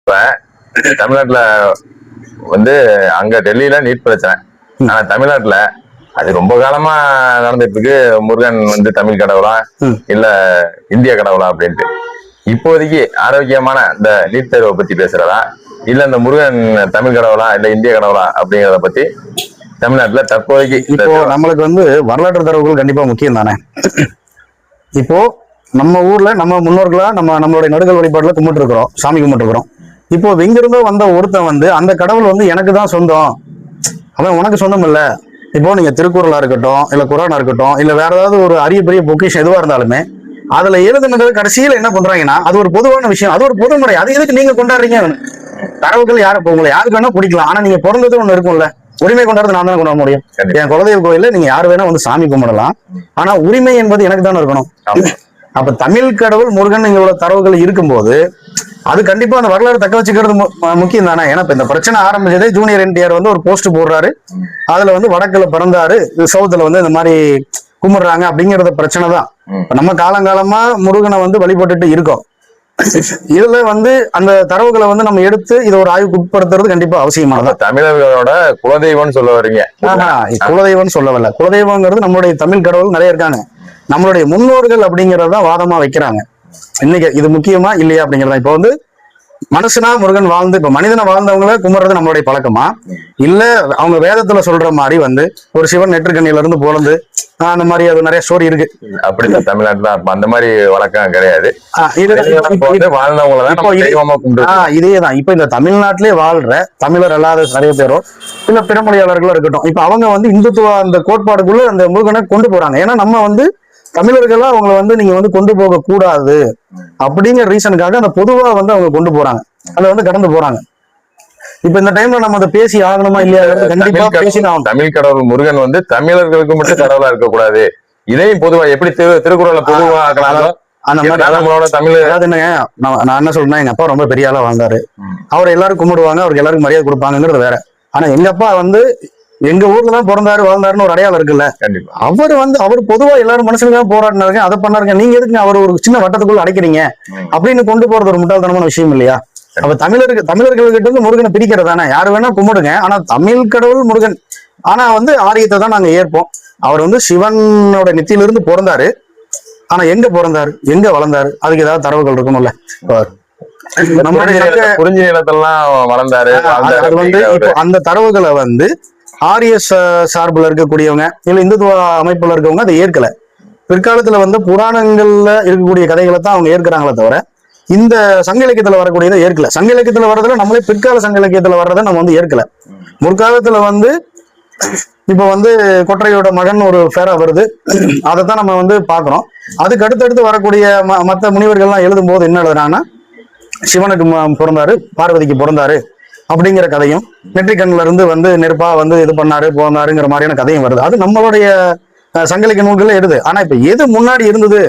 தமிழ்நாட்டுல வந்து அங்க டெல்லியில நீட் பிரச்சனை. ஆனா தமிழ்நாட்டுல அது ரொம்ப காலமா நடந்துட்டு இருக்கு. முருகன் வந்து தமிழ் கடவுளா இல்ல இந்திய கடவுளா அப்படின்ட்டு. இப்போதைக்கு ஆரோக்கியமான இந்த நீட் தேர்வை பத்தி பேசுறதா இல்ல இந்த முருகன் தமிழ் கடவுளா இல்ல இந்திய கடவுளா அப்படிங்கிறத பத்தி தமிழ்நாட்டுல தற்போதைக்கு இப்போ நம்மளுக்கு வந்து வரலாற்று தரவுகள் கண்டிப்பா முக்கியம் தானே. இப்போ நம்ம ஊர்ல நம்ம முன்னோர்களா நம்மளுடைய நடுகள் வழிபாடுல கும்பிட்டு இருக்கிறோம், சாமி கும்பிட்டு இருக்கிறோம். இப்போ எங்கிருந்தோ வந்த ஒருத்தன் வந்து அந்த கடவுள் வந்து எனக்கு தான் சொந்தம், அவன் உனக்கு சொந்தம் இல்ல. இப்போ நீங்க திருக்குறளா இருக்கட்டும், இல்ல குரானா இருக்கட்டும், இல்ல வேற ஏதாவது ஒரு அரிய பெரிய பொக்கிஷம் எதுவா இருந்தாலுமே அதுல எழுதுனது கடைசியில என்ன பண்றாங்கன்னா அது ஒரு பொதுவான விஷயம், அது ஒரு பொதுமுறை. அது எதுக்கு நீங்க கொண்டாடுறீங்க? தரவுகள் யாரு உங்களை யாருக்கு வேணா பிடிக்கலாம், ஆனா நீங்க பிறந்தது ஒண்ணு இருக்கும்ல, உரிமை கொண்டாடுறது நான் தான் கொண்டாட முடியும். என் குலதெய்வ கோயில்ல நீங்க யாரு வேணா வந்து சாமி கும்பிடலாம், ஆனா உரிமை என்பது எனக்கு தானே இருக்கணும். அப்ப தமிழ் கடவுள் முருகன் இவ்வளவு தரவுகள் இருக்கும்போது அது கண்டிப்பா அந்த வரலாறு தக்க வச்சுக்கிறது முக்கியம் தானே. ஏன்னா இப்ப இந்த பிரச்சனை ஆரம்பிச்சதே ஜூனியர் என்டிஆர் வந்து ஒரு போஸ்ட் போடுறாரு, அதுல வந்து வடக்குல பிறந்தாரு, சவுத்துல வந்து இந்த மாதிரி கும்பிடுறாங்க அப்படிங்கறத பிரச்சனை தான். நம்ம காலங்காலமா முருகனை வந்து வழிபட்டுட்டு இருக்கோம். இதுல வந்து அந்த தரவுகளை வந்து நம்ம எடுத்து இதை ஒரு ஆய்வுக்கு உட்படுத்துறது கண்டிப்பா அவசியமானது. தமிழர்களோட குலதெய்வம்னு சொல்ல வரீங்க? குலதெய்வம்னு சொல்லவில்லை. குலதெய்வங்கிறது நம்மளுடைய தமிழ் கடவுள் நிறைய இருக்காங்க, நம்மளுடைய முன்னோர்கள் அப்படிங்கறத வாதமா வைக்கிறாங்க. இன்னைக்கு இது முக்கியமா இல்லையா அப்படிங்கறத. இப்ப வந்து மனுஷனா முருகன் வாழ்ந்து இப்ப மனிதனை வாழ்ந்தவங்கள கும்பிடுறது நம்மளுடைய பழக்கமா, இல்ல அவங்க வேதத்துல சொல்ற மாதிரி வந்து ஒரு சிவன் நெற்றுக்கண்ணில இருந்து போலந்து அந்த மாதிரி அது நிறைய ஸ்டோரி இருக்கு. அப்படி தமிழ்நாட்டுல அந்த மாதிரி வழக்கம் கிடையாது. இதேதான் இப்ப இந்த தமிழ்நாட்டிலே வாழ்ற தமிழர் அல்லாத நிறைய பேரோ இல்ல பிறமொழியாளர்களோ இருக்கட்டும், இப்ப அவங்க வந்து இந்துத்துவ அந்த கோட்பாடுக்குள்ள அந்த முருகனை கொண்டு போறாங்க. ஏன்னா நம்ம வந்து தமிழர்களா அவங்களை வந்து நீங்க வந்து கொண்டு போக கூடாது அப்படிங்கிற ரீசனுக்காக அந்த பொதுவா வந்து அவங்க கொண்டு போறாங்க, அதை வந்து கடந்து போறாங்க. இப்ப இந்த டைம்ல நம்ம அதை பேசி ஆகணுமா இல்லையா? கண்டிப்பா பேசினாலும் தமிழ் கடவுள் முருகன் வந்து தமிழர்களுக்கு மட்டும் கடவுளா இருக்கக்கூடாது, இதையும் பொதுவா எப்படி திருக்குறளை பொதுவா அந்த மாதிரி நம்மளோட தமிழ். அதாவது என்னங்க, நான் என்ன சொல்றேன்னா எங்க அப்பா ரொம்ப பெரிய ஆளா வாழ்ந்தாரு, அவர் எல்லாரும் கும்பிடுவாங்க, அவருக்கு எல்லாருக்கும் மரியாதை கொடுப்பாங்கிறது வேற. ஆனா எங்க அப்பா வந்து எங்க ஊர்ல தான் பிறந்தாரு வாழ்ந்தாருன்னு ஒரு அடையாளம் இருக்குல்ல. அவர் வந்து அவர் பொதுவா எல்லாரும் மனுஷனுக்காக போராடினாருங்க, அதை பண்ணாருங்க. நீங்க எதுக்கு அவர் ஒரு சின்ன வட்டத்துக்குள்ள அடைக்கிறீங்க அப்படின்னு கொண்டு போறது ஒரு முட்டாள்தனமான விஷயம் இல்லையா? அப்ப தமிழர்கள்கிட்ட இருந்து முருகனை பிரிக்கிறதானே. யாரு வேணா கும்பிடுங்க, ஆனா தமிழ் கடவுள் முருகன். ஆனா வந்து ஆரியத்தை தான் நாங்க ஏற்போம். அவர் வந்து சிவனோட நெத்தியிலிருந்து பிறந்தாரு, ஆனா எங்க பிறந்தாரு எங்க வளர்ந்தாரு அதுக்கு ஏதாவது தரவுகள் இருக்கணும்ல. குறிஞ்சி நிலத்தெல்லாம் வளர்ந்தாரு. அது வந்து இப்போ அந்த தரவுகளை வந்து ஆர்எஸ் சார்புல இருக்கக்கூடியவங்க இல்ல இந்துத்துவ அமைப்புல இருக்கவங்க அதை ஏற்கல. பிற்காலத்துல வந்து புராணங்கள்ல இருக்கக்கூடிய கதைகளை தான் அவங்க ஏற்கிறாங்களே தவிர இந்த சங்க இலக்கியத்துல வரக்கூடியதை ஏற்கல. சங்க இலக்கியத்துல வர்றதுல நம்மளே பிற்கால சங்க இலக்கியத்துல வர்றதை நம்ம வந்து ஏற்கல. முற்காலத்துல வந்து இப்ப வந்து கொற்றையோட மகன் ஒரு பேரா வருது, அதைத்தான் நம்ம வந்து பாக்குறோம். அதுக்கு அடுத்தடுத்து வரக்கூடிய மற்ற முனிவர்கள்லாம் எழுதும் போது என்ன எழுதுறாங்கன்னா சிவனுக்கு பிறந்தாரு, பார்வதிக்கு பிறந்தாரு அப்படிங்கிற கதையும், நெற்றிக்கண்ணுல இருந்து வந்து நெருப்பா வந்து இது பண்ணாரு போனாருங்கிற மாதிரியான கதையும் வருது. அது நம்மளுடைய சங்கலிக்க நூல்கள்ல எழுது. ஆனா இப்ப எது முன்னாடி இருந்தது,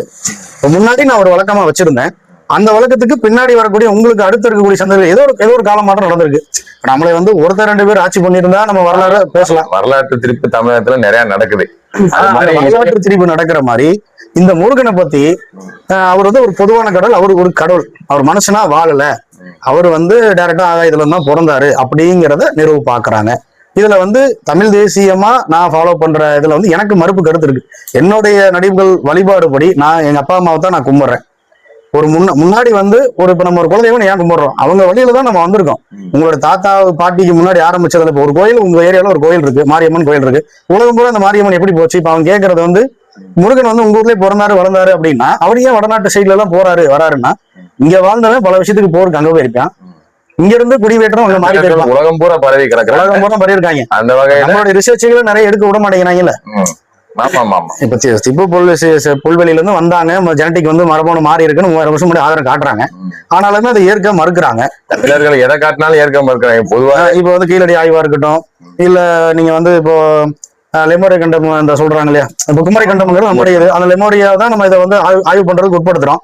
முன்னாடி நான் ஒரு வழக்கமா வச்சிருந்தேன், அந்த வழக்கத்துக்கு பின்னாடி வரக்கூடிய உங்களுக்கு அடுத்து இருக்கக்கூடிய சந்ததிகள் ஏதோ ஒரு கால மாற்றம் நடந்திருக்கு. நம்மளே வந்து ஒருத்தர் ரெண்டு பேர் ஆட்சி பண்ணியிருந்தா நம்ம வரலாறு பேசலாம். வரலாற்று திருப்பு தமிழகத்துல நிறைய நடக்குது. வரலாற்று திரிப்பு நடக்கிற மாதிரி இந்த முருகனை பத்தி அவர் வந்து ஒரு பொதுவான கடவுள், அவர் ஒரு கடவுள், அவர் மனுஷனா வாழல, அவர் வந்து டைரக்டா ஆகாயத்துல தான் பிறந்தாரு அப்படிங்கிறத நிறுவ பாக்குறாங்க. இதுல வந்து தமிழ் தேசியமா நான் ஃபாலோ பண்ற இதுல வந்து எனக்கு மறுப்பு கருத்து இருக்கு. என்னுடைய நடிப்புகள் வழிபாடு படி நான் எங்க அப்பா அம்மாவை தான் நான் கும்பிடுறேன். ஒரு முன்னாடி வந்து இப்ப நம்ம ஒரு குலதெய்வம் ஏன் கும்பிடுறோம், அவங்க வழியில தான் நம்ம வந்திருக்கோம். உங்களோட தாத்தா பாட்டிக்கு முன்னாடி ஆரம்பிச்சதுல இப்ப ஒரு கோயில், உங்க ஏரியால ஒரு கோயில் இருக்கு, மாரியம்மன் கோயில் இருக்கு, உலகம் பூரா அந்த மாரியம்மன் எப்படி போச்சு? இப்ப அவங்க கேட்கறது வந்து முருகன் வந்து உங்க ஊர்லயே பிறந்தாரு வளர்ந்தாரு அப்படின்னா அவர் ஏன் வடநாட்டு சைட்ல எல்லாம் வராருன்னா இங்க வாழ்ந்தவன் பல விஷயத்துக்கு போருக்கு அங்க போயிருக்கான், இங்க இருந்து குடிவேற்றம் அங்க மாறி போயிருக்கலாம். உலகம் பூரா பரவி கிடக்கு, உலகம் பூரா பரவி இருக்காங்க. அந்த வகையில நம்மளுடைய ரிசர்ச்சுகளை நிறைய எடுக்க விட மாட்டேங்கிறாங்கல்ல. இப்ப திப்பு புல்வெளியில இருந்து வந்தாங்க, ஜெனட்டிக் வந்து மரபணு மாறி இருக்குன்னு 3000 வருஷம் முன்னாடி ஆதாரம் காட்டுறாங்க. ஆனாலுமே அதை ஏற்க மறுக்கிறாங்க. தமிழர்கள் எதை காட்டினாலும் ஏற்க மறுக்கிறாங்க. பொதுவா இப்ப வந்து கீழடி ஆய்வா இருக்கட்டும், இல்ல நீங்க வந்து இப்போ லெமோரிய கண்டம் இந்த சொல்றாங்க இல்லையா, இப்ப குமரி கண்டம்ங்கிறது நம்முடையது, அந்த லெமோரியா தான் நம்ம இதை வந்து ஆய்வு பண்றதுக்கு உட்படுத்துறோம்.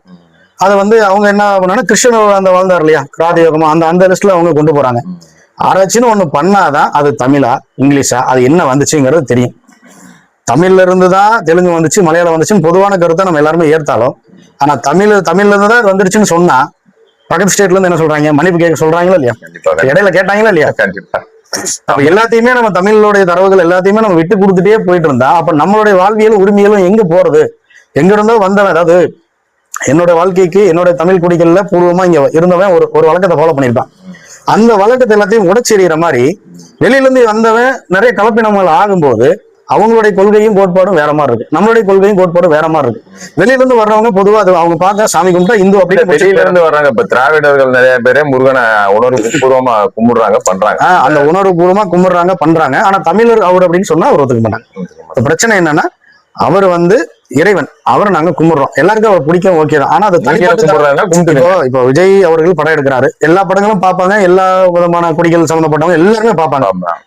அதை வந்து அவங்க என்ன பண்ணாங்கன்னா கிருஷ்ணன் அந்த வாழ்ந்தார் இல்லையா, ராஜயோகமா, அந்த லிஸ்ட்ல அவங்க கொண்டு போறாங்க. ஆராய்ச்சின்னு ஒண்ணு பண்ணாதான் அது தமிழா இங்கிலீஷா அது என்ன வந்துச்சுங்கிறது தெரியும். தமிழ்ல இருந்து தான் தெலுங்கு வந்துச்சு, மலையாளம் வந்துச்சுன்னு பொதுவான கருத்தை நம்ம எல்லாருமே ஏற்றாலும், ஆனா தமிழ்ல இருந்து தான் வந்துடுச்சுன்னு சொன்னா பக்கத்து ஸ்டேட்ல இருந்து என்ன சொல்றாங்க, மன்னிப்பு கேட்க சொல்றாங்களா இல்லையா? கண்டிப்பா இடையில கேட்டாங்களா இல்லையா? கண்டிப்பா. அப்ப எல்லாத்தையுமே நம்ம தமிழோடைய தரவுகள் எல்லாத்தையுமே நம்ம விட்டு கொடுத்துட்டே போயிட்டு இருந்தா அப்ப நம்மளுடைய வாழ்வியலும் உரிமையிலும் எங்க போறது? எங்க இருந்தோ வந்தவன், அதாவது என்னோட வாழ்க்கைக்கு என்னோட தமிழ் குடிகள்ல பூர்வமா இங்க இருந்தவன் ஒரு வழக்கத்தை ஃபாலோ பண்ணியிருப்பான். அந்த வழக்கத்தை எல்லாத்தையும் உடைச்செறிகிற மாதிரி வெளியில இருந்து வந்தவன் நிறைய கலப்பினங்கள் ஆகும்போது அவங்களுடைய கொள்கையும் கோட்பாடும் வேற மாதிரி இருக்கு, நம்மளுடைய கொள்கையும் கோட்பாடும் வேற மாதிரி இருக்கு. வெளியில இருந்து வர்றவங்க பொதுவா அது அவங்க பார்த்தா சாமி கும்பிட்டா இந்து அப்படின்னு வெளியில இருந்து வர்றாங்க. இப்ப திராவிடர்கள் நிறைய பேரே முருகனை உணர்வு பூர்வமா கும்பிடுறாங்க, பண்றாங்க. அந்த உணர்வு பூர்வமா கும்பிடுறாங்க, பண்றாங்க. ஆனா தமிழர் அவர் அப்படின்னு சொன்னா அவர் ஒத்துக்க மாட்டாங்க. பிரச்சனை என்னன்னா அவர் இறைவன், அவரை நாங்க கும்பிடுறோம், எல்லாருக்கும் அவர் பிடிக்கும், ஓகே தான். ஆனா அது இப்போ விஜய் அவர்கள் படம் எடுக்கிறாரு, எல்லா படங்களும் பார்ப்பாங்க, எல்லா விதமான குடிகள் சம்பந்தப்பட்டவங்க எல்லாருமே பார்ப்பாங்க.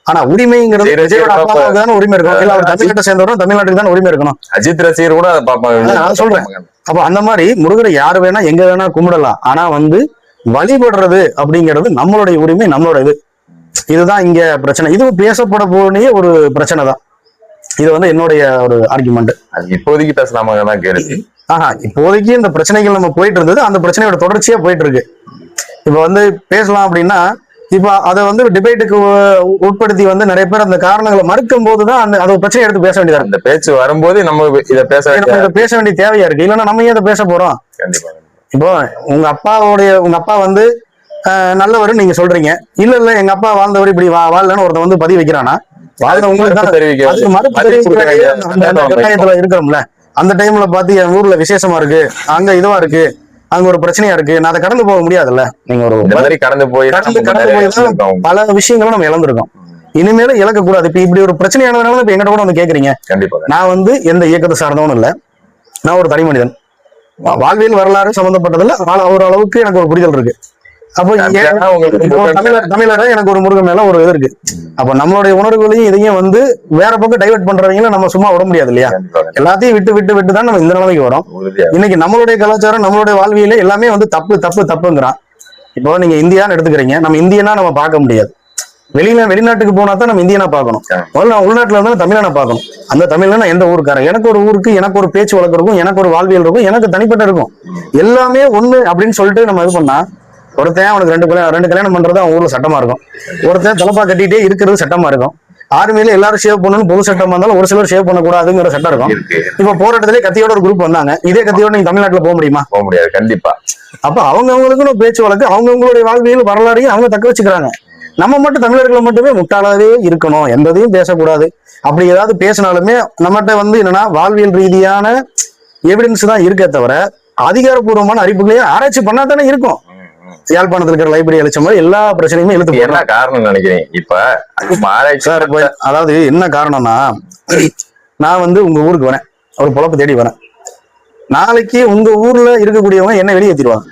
ஆனா உரிமைங்கிறது விஜயோட அப்பாவுக்கு தானே உரிமை இருக்கும், இல்ல அவர் தமிழ்நாட்டை சேர்ந்தவரும் தமிழ்நாட்டுக்கு தான் உரிமை இருக்கணும். அஜித் ரசிகர் கூட அதை பார்ப்பாங்க. நான் சொல்றேன். அப்ப அந்த மாதிரி முருகரை யாரு வேணா எங்க வேணா கும்பிடலாம். ஆனா வழிபடுறது அப்படிங்கிறது நம்மளுடைய உரிமை, நம்மளோட இதுதான் இங்க பிரச்சனை. இது பேசப்பட போனே ஒரு பிரச்சனை தான். இது என்னுடைய ஒரு ஆர்குமெண்ட். அது இப்போதைக்கு பேசலாமா கேள்வி. இப்போதைக்கு இந்த பிரச்சனைகள் நம்ம போயிட்டு இருந்தது, அந்த பிரச்சனையோட தொடர்ச்சியா போயிட்டு இருக்கு. இப்ப பேசலாம் அப்படின்னா இப்ப அதை டிபேட்டுக்கு உட்படுத்தி நிறைய பேர் அந்த காரணங்களை மறுக்கும் போதுதான் அந்த பிரச்சனை எடுத்து பேச வேண்டியதா இருக்கு. இந்த பேச்சு வரும்போது நம்ம இதை பேச வேண்டிய தேவையா இருக்கு. இல்லைன்னா நம்ம ஏன் இதை பேச போறோம்? இப்போ உங்க அப்பா நல்லவர் நீங்க சொல்றீங்க, இல்ல எங்க அப்பா வாழ்ந்தவர் இப்படி வாழலன்னு ஒருத்தன் பதிவு வைக்கிறானா, இருக்கிறோம்ல. அந்த டைம்ல பாத்து என் ஊர்ல விசேஷமா இருக்கு, அங்க இதுவா இருக்கு, அங்க ஒரு பிரச்சனையா இருக்கு, நான் அதை கடந்து போக முடியாதுல்ல. நீங்க ஒரு கடந்து போய் பல விஷயங்களும் நம்ம இழந்திருக்கோம், இனிமேலும் இழக்க கூடாது. இப்ப இப்படி ஒரு பிரச்சனையானதுனால இப்ப எங்கிட்ட கூட கேக்குறீங்க. நான் எந்த இயக்கத்தை சார்ந்தவனும் இல்ல, நான் ஒரு தனி மனிதன். வாழ்வியல் வரலாறு சம்பந்தப்பட்டதுல ஓரளவுக்கு எனக்கு ஒரு புரிதல் இருக்கு. அப்போ தமிழர எனக்கு ஒரு முருகன் மேல ஒரு இது இருக்கு. அப்ப நம்மளுடைய உணர்வுகளையும் இதையும் வேற பக்கம் டைவர்ட் பண்றவங்களும் நம்ம சும்மா விட முடியாது இல்லையா? எல்லாத்தையும் விட்டு தான் நம்ம இந்த நிலைமைக்கு வரோம். இன்னைக்கு நம்மளுடைய கலாச்சாரம், நம்மளுடைய வாழ்வியல எல்லாமே தப்புங்கிறான். இப்போ நீங்க இந்தியான்னு எடுத்துக்கிறீங்க, நம்ம இந்தியனா நம்ம பார்க்க முடியாது. வெளிநாட்டுக்கு போனா தான் நம்ம இந்தியனா பார்க்கணும். முதல்ல உள்நாட்டுல இருந்தாலும் தமிழனா பார்க்கணும். அந்த தமிழ்னா எந்த ஊருக்காரன், எனக்கு ஒரு ஊருக்கு எனக்கு ஒரு பேச்சு வழக்கு இருக்கும், எனக்கு ஒரு வாழ்வியல் இருக்கும், எனக்கு தனிப்பட்ட இருக்கும், எல்லாமே ஒண்ணு அப்படின்னு சொல்லிட்டு நம்ம இது பண்ணா ஒருத்தன் அவனுக்கு ரெண்டு கல்யாணம் பண்றது அவன் ஊர்ல சட்டமா இருக்கும், ஒருத்தன் தலப்பா கட்டிட்டே இருக்கிறது சட்டமா இருக்கும். ஆர்மியில எல்லாரும் ஷேவ் பண்ணணும் பொது சட்டமா இருந்தாலும் ஒரு சிலர் ஷேவ் பண்ணக்கூடாதுங்கிற சட்டம் இருக்கும். இப்ப போராட்டத்திலே கத்தியோட ஒரு குரூப் வந்தாங்க, இதே கத்தியோட நீங்க தமிழ்நாட்டுல போக முடியுமா? போக முடியாது கண்டிப்பா. அப்ப அவங்களுக்குன்னு பேச்சு வழக்கு, அவங்களுடைய வாழ்வியல் வரலாறையும் அவங்க தக்க வச்சுக்கிறாங்க. நம்ம மட்டும் தமிழர்களை மட்டுமே முட்டாளாவே இருக்கணும், எந்ததையும் பேசக்கூடாது. அப்படி ஏதாவது பேசினாலுமே நம்மகிட்ட என்னன்னா வாழ்வியல் ரீதியான எவிடன்ஸ் தான் இருக்கே தவிர அதிகாரப்பூர்வமான அறிவுகளையும் ஆராய்ச்சி பண்ணா தானே இருக்கும். யாழ்ப்பாணத்துல இருக்கிற லைப்ரரி அழிச்ச மாதிரி எல்லா பிரச்சனையுமே இழுத்து என்ன காரணம் நினைக்கிறேன் இப்ப? அதாவது என்ன காரணம்னா, நான் உங்க ஊருக்கு வரேன், ஒரு பொழப்பு தேடி வரேன். நாளைக்கு உங்க ஊர்ல இருக்கக்கூடியவங்க என்ன வெளியேற்றிடுவாங்க,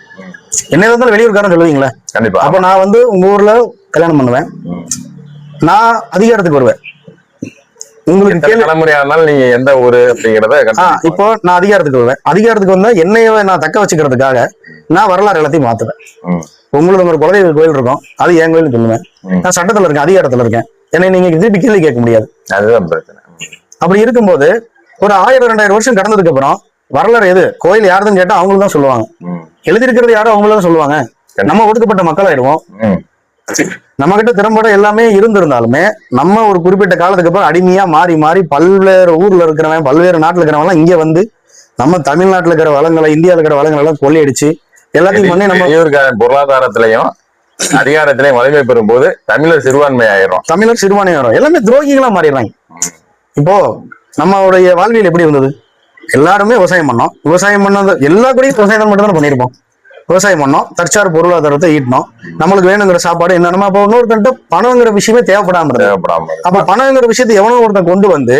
என்ன இருந்தாலும் வெளியூர்காரன் சொல்லுவீங்களா? கண்டிப்பா. அப்ப நான் உங்க ஊர்ல கல்யாணம் பண்ணுவேன், நான் அதிகாரத்துக்கு வருவேன். உங்களுக்கு தலைமுறையானாலும் நீங்க எந்த ஊரு அப்படிங்கிறத இப்போ நான் அதிகாரத்துக்கு வருவேன். அதிகாரத்துக்கு வந்தா என்னைய நான் தக்க வச்சுக்கிறதுக்காக நான் வரலாறு எல்லாத்தையும் மாத்துவேன். உங்களுக்கு ஒரு குலதெய்வ கோயில் இருக்கும், அது என் கோயில் சொல்லுவேன். நான் சட்டத்துல இருக்கேன், அதிகாரத்துல இருக்கேன், என்னை நீங்க திருப்பி கேள்வி கேட்க முடியாது. அதுதான் பிரச்சனை. அப்படி இருக்கும்போது ஒரு 1000-2000 வருஷம் கடந்ததுக்கு அப்புறம் வரலாறு எது கோயில் யாருன்னு கேட்டா அவங்களுக்கு தான் சொல்லுவாங்க. எழுதியிருக்கிறது யாரும் அவங்களும் சொல்லுவாங்க. நம்ம ஒடுக்கப்பட்ட மக்கள் ஆயிடுவோம். நம்ம கிட்ட திறம்பட எல்லாமே இருந்திருந்தாலுமே நம்ம ஒரு குறிப்பிட்ட காலத்துக்கு அப்புறம் அடிமையா மாறி பல்வேறு ஊர்ல இருக்கிறவன், பல்வேறு நாட்டுல இருக்கிறவங்க இங்க நம்ம தமிழ்நாட்டுல இருக்கிற வளங்களை, இந்தியாவில் இருக்கிற வளங்களை எல்லாம் கொள்ளையடிச்சு எல்லாத்தையும் பண்ணி நம்ம பொருளாதாரத்திலையும் அதிகாரத்திலையும் வலிமை பெறும் போது தமிழர் சிறுபான்மை ஆயிரும். எல்லாமே துரோகிகளா மாறிடுறாங்க. இப்போ நம்மளுடைய வாழ்வியல் எப்படி இருந்தது? எல்லாருமே விவசாயம் பண்ணோம், விவசாயம் பண்ணது எல்லா கூடயும் விவசாயம் மட்டும் தான் பண்ணியிருப்போம். விவசாயம் பண்ணோம், தற்சார் பொருளாதாரத்தை ஈட்டணும், நம்மளுக்கு வேணுங்கிற சாப்பாடு என்னன்னா அப்ப இன்னொருத்தன்ட்ட பணங்கிற விஷயமே தேவைப்படாம இருந்தது. அப்ப பணங்கிற விஷயத்தை எவனோ ஒருத்தன் கொண்டு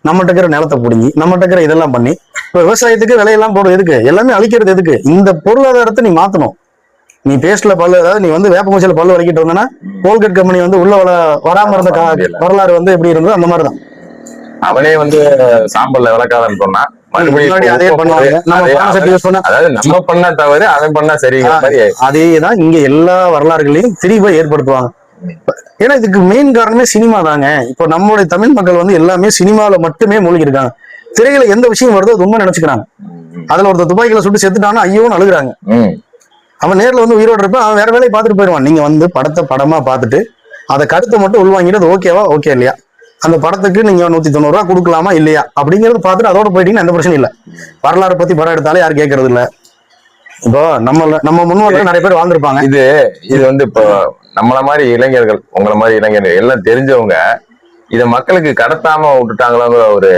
நம்மகிட்ட இருக்கிற நிலத்தை பிடிங்கி நம்மகிட்ட இருக்கிற இதெல்லாம் பண்ணி இப்ப விவசாயத்துக்கு விலையெல்லாம் போடுறது எதுக்கு? எல்லாமே அழிக்கிறது எதுக்கு? இந்த பொருளாதாரத்தை நீ மாத்தணும். நீ பேஸ்ட்ல பல்லு, அதாவது நீ வேப்ப மூச்சில பல்லு வலிக்கிட்டு வந்தனா கோல்கேட் கம்பெனி உள்ள வராம இருந்த வரலாறு எப்படி இருந்தது அந்த மாதிரிதான். அவனே சாம்பல்ல விளக்காதன்னு சொன்னா நம்ம பண்ண தவறு அவன் பண்ணா சரி. அதேதான் இங்க எல்லா வரலாறுகளையும் திரிவை ஏற்படுத்துவாங்க. ஏன்னா இதுக்கு மெயின் காரணமே சினிமா தாங்க. இப்போ நம்மளுடைய தமிழ் மக்கள் எல்லாமே சினிமாவில மட்டுமே மூழ்கி இருக்காங்க. திரையில எந்த விஷயம் வருதோ அது உண்மை நினைச்சுக்கிறாங்க. அதுல ஒருத்தர் துப்பாக்கியில சுட்டு செத்துட்டானா ஐயோன்னு அழுகுறாங்க. அவன் நேர்ல வந்து உயிரோடு இருப்பான், அவன் வேற வேலையை பார்த்துட்டு போயிடுவான். நீங்க வந்து படத்தை படமா பார்த்துட்டு அதை கருத்தை மட்டும் உள்வாங்கிட்டு அது ஓகேவா ஓகே இல்லையா, அந்த படத்துக்கு நீங்க 190 ரூபா கொடுக்கலாமா இல்லையா அப்படிங்கறது பார்த்துட்டு அதோட போயிட்டீங்கன்னா எந்த பிரச்சனையும் இல்லை. வரலாறு பத்தி படம் எடுத்தாலும் யாரும் கேட்கறது இல்லை. இப்போ நம்ம முன்னோர்கள் நிறைய பேர் வாழ்ந்திருப்பாங்க. இது வந்து இப்போ நம்மள மாதிரி இளைஞர்கள், உங்களை மாதிரி இளைஞர்கள் எல்லாம் தெரிஞ்சவங்க இத மக்களுக்கு கடத்தாம விட்டுட்டாங்களாங்கிற ஒரு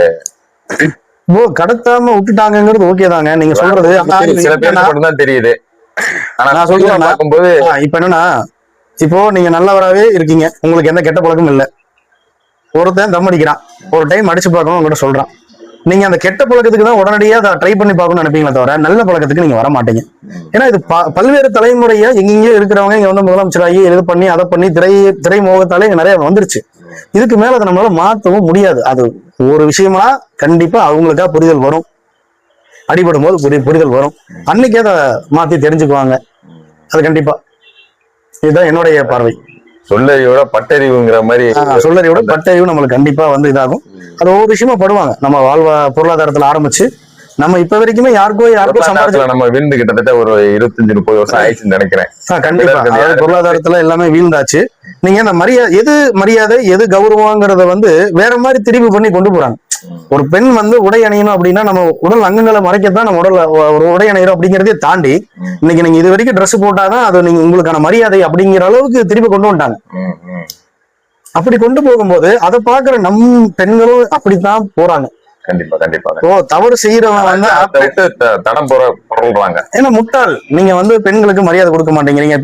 கடத்தாம விட்டுட்டாங்கிறது ஓகே தாங்க நீங்க சொல்றது. சில பேருக்கு தான் தெரியுது. ஆனா நான் சொல்றேன் பார்க்கும்போது இப்ப என்னன்னா, இப்போ நீங்க நல்லவராகவே இருக்கீங்க, உங்களுக்கு எந்த கெட்ட பழக்கமும் இல்லை. ஒருத்தன் தம் அடிக்கிறான், ஒரு டைம் அடிச்சு பார்க்கணும் உங்கள்கிட்ட சொல்றான். நீங்க அந்த கெட்ட பழக்கத்துக்கு தான் உடனடியா அதை ட்ரை பண்ணி பார்க்கணும்னு நினைப்பீங்களே தவிர நல்ல பழக்கத்துக்கு நீங்க வர மாட்டீங்க. ஏன்னா இது பல்வேறு தலைமுறையா எங்கெங்கயோ இருக்கிறவங்க இங்க வந்து முதலமைச்சராகி இது பண்ணி அதை பண்ணி திரை மோகத்தாலே இங்க நிறைய வந்துருச்சு. இதுக்கு மேல அதை நம்மளால மாற்றவும் முடியாது. அது ஒரு விஷயமா கண்டிப்பா அவங்களுக்கா புரிதல் வரும், அடிபடும் போது புரிதல் வரும், அன்னைக்கு அதை மாத்தி தெரிஞ்சுக்குவாங்க. அது கண்டிப்பா இதுதான் என்னுடைய பார்வை. சொல்லறியோட பட்டறிவுங்கிற மாதிரி, சொல்லறியோட பட்டறிவு நம்மளுக்கு கண்டிப்பா வந்து இதாகும். அது ஒவ்வொரு விஷயமா படுவாங்க. நம்ம பொருளாதாரத்துல ஆரம்பிச்சு நம்ம இப்ப வரைக்குமே யாருக்கோ சம்பாதிச்சு நம்ம வீழ்ந்து கிட்டத்தட்ட ஒரு 25-30 வருஷம் ஆயிடுச்சுன்னு நினைக்கிறேன். கண்டிப்பா பொருளாதாரத்துல எல்லாமே வீழ்ந்தாச்சு. நீங்க அந்த மரியாதை எது கௌரவங்கிறத வந்து வேற மாதிரி திரும்பி பண்ணி கொண்டு போறாங்க. ஒரு பெண் வந்து உடை அணியணும் அப்படின்னா நம்ம உடல் அங்கங்களை மறைக்கத்தான் நம்ம உடல் ஒரு உடை அணிகிறோம் அப்படிங்கிறதே தாண்டி இன்னைக்கு நீங்க இது வரைக்கும் ட்ரெஸ் போட்டாதான் அது நீங்க உங்களுக்கான மரியாதை அப்படிங்கிற அளவுக்கு திரும்பி கொண்டு வந்துட்டாங்க. அப்படி கொண்டு போகும்போது அதை பாக்குற நம் பெண்களும் அப்படித்தான் போறாங்க. கண்டிப்பா கண்டிப்பா. தவறு செய்யறவங்க வந்து தடம் போறாங்க. ஏன்னா முட்டாள், நீங்க வந்து பெண்களுக்கு மரியாதை கொடுக்க மாட்டேங்கிறீங்க,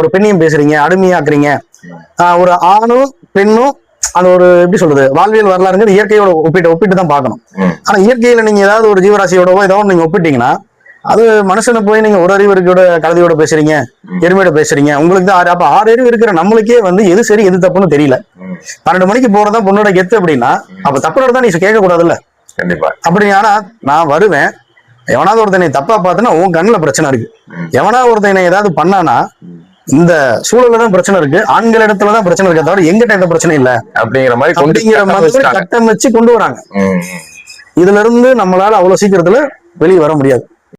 ஒரு பெண்ணையும் பேசுறீங்க, அடிமையாக்குறீங்க. ஒரு ஆணும் பெண்ணும் அந்த ஒரு எப்படி சொல்றது வாழ்வியல் வரலாறுங்கிறது இயற்கையோட ஒப்பிட்டு தான் பார்க்கணும். ஆனா இயற்கையில நீங்க ஏதாவது ஒரு ஜீவராசியோடவோ ஏதோ நீங்க ஒப்பிட்டீங்கன்னா அது மனுஷனை போய் நீங்க ஒரு அறிவு இருக்கிற கழுதையோட பேசுறீங்க, எருமையோட பேசுறீங்க. உங்களுக்கு தான் அப்ப 6 அறிவு இருக்கிற நம்மளுக்கே வந்து எது சரி எது தப்புன்னு தெரியல. 12 மணிக்கு போறதா பொண்ணோட கெத்து அப்படின்னா அப்ப தப்புனோட தான் நீ கேட்க கூடாதுல்ல. கண்டிப்பா. அப்படி ஆனா நான் வருவேன், எவனாவது ஒருத்தனை தப்பா பார்த்தனா உன் கண்ணுல பிரச்சனை இருக்கு, எவனாவது ஒருத்தனை ஏதாவது பண்ணானா இந்த சூழல்ல தான் பிரச்சனை இருக்கு, ஆண்கள் இடத்துலதான் பிரச்சனை இருக்க தவிர எங்கிட்ட எந்த பிரச்சனை இல்ல அப்படிங்கிற மாதிரி கட்டமைச்சு கொண்டு வராங்க. இதுல இருந்து நம்மளால அவ்வளவு சீக்கிரத்துல வெளியே வர முடியாது.